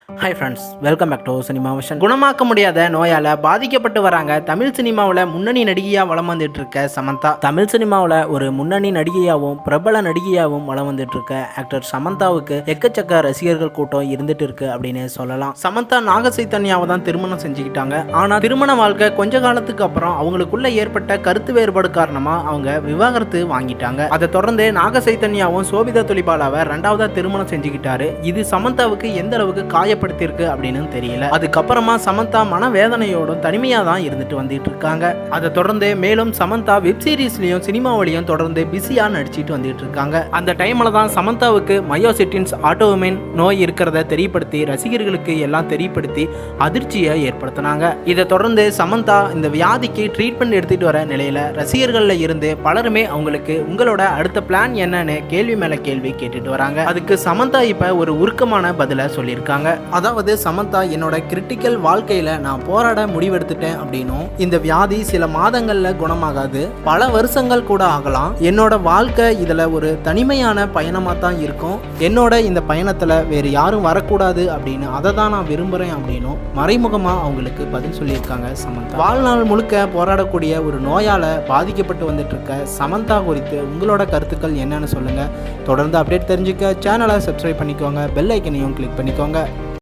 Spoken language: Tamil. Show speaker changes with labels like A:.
A: Hi friends, welcome back to cinema vision. குணமாக்க முடியாத நோயால் பாதிக்கப்பட்டு வராங்க தமிழ் சினிமாவில் முன்னணி நடிகையாக வலம் வந்துட்டு இருக்க சமந்தா. தமிழ் சினிமாவில் ஒரு முன்னணி நடிகையாகவும் பிரபல நடிகையாகவும் வலம் வந்துட்டு இருக்க ஆக்டர் சமந்தாவுக்கு எக்கச்சக்க ரசிகர்கள் கூட்டம் இருந்துட்டு இருக்கு அப்படின்னு சொல்லலாம். சமந்தா நாக சைத்தன்யாவை தான் திருமணம் செஞ்சுக்கிட்டாங்க. ஆனால் திருமண வாழ்க்கை கொஞ்ச காலத்துக்கு அப்புறம் அவங்களுக்குள்ள ஏற்பட்ட கருத்து வேறுபாடு காரணமாக அவங்க விவாகரத்து வாங்கிட்டாங்க. அதை தொடர்ந்து நாக சைத்தன்யாவும் சோபிதா துலிபாலாவை ரெண்டாவதா திருமணம் செஞ்சுக்கிட்டாரு. இது சமந்தாவுக்கு எந்த அளவுக்கு காயப்படுத்திருக்கு அப்படின்னு தெரியல. அதுக்கப்புறமா சமந்தா மனவேதனையோடும் தனிமையா தான் இருந்துட்டு வந்துட்டு இருக்காங்க. அதை தொடர்ந்து மேலும் சமந்தா வெப் சீரிஸ்லயும் சினிமாவிலையும் தொடர்ந்து பிஸியா நடிச்சிட்டு வந்துட்டு இருக்காங்க. அந்த டைம்ல தான் சமந்தாவுக்கு மயோசிட்டின்ஸ் ஆட்டோமின் நோய் இருக்கிறத தெரியப்படுத்தி ரசிகர்களுக்கு எல்லாம் தெரியப்படுத்தி அதிர்ச்சியை ஏற்படுத்தினாங்க. இதை தொடர்ந்து சமந்தா இந்த வியாதிக்கு ட்ரீட்மெண்ட் எடுத்துட்டு வர நிலையில ரசிகர்கள்ல இருந்து பலருமே அவங்களுக்கு உங்களோட அடுத்த பிளான் என்னன்னு கேள்வி மேல கேள்வி கேட்டுட்டு வராங்க. அதுக்கு சமந்தா இப்ப ஒரு உருக்கமான பதில சொல்லியிருக்காங்க. அதாவது சமந்தா, என்னோட கிரிட்டிக்கல் வாழ்க்கையில நான் போராட முடிவெடுத்துட்டேன் அப்படின்னும், இந்த வியாதி சில மாதங்கள்ல குணமாகாது, பல வருஷங்கள் கூட ஆகலாம். என்னோட வாழ்க்கை இதுல ஒரு தனிமையான பயணமா தான் இருக்கும். என்னோட இந்த பயணத்துல வேறு யாரும் வரக்கூடாது அப்படின்னு அதை தான் நான் விரும்புறேன் அப்படின்னும் மறைமுகமா அவங்களுக்கு பதில் சொல்லியிருக்காங்க சமந்தா. வாழ்நாள் முழுக்க போராடக்கூடிய ஒரு நோயால பாதிக்கப்பட்டு வந்துட்டு இருக்க சமந்தா குறித்து உங்களோட கருத்துக்கள் என்னன்னு சொல்லுங்க. தொடர்ந்து அப்டேட் தெரிஞ்சுக்க சேனலை சப்ஸ்கிரைப் பண்ணிக்கோங்க, பெல் ஐக்கனையும் கிளிக் பண்ணிக்கோங்க.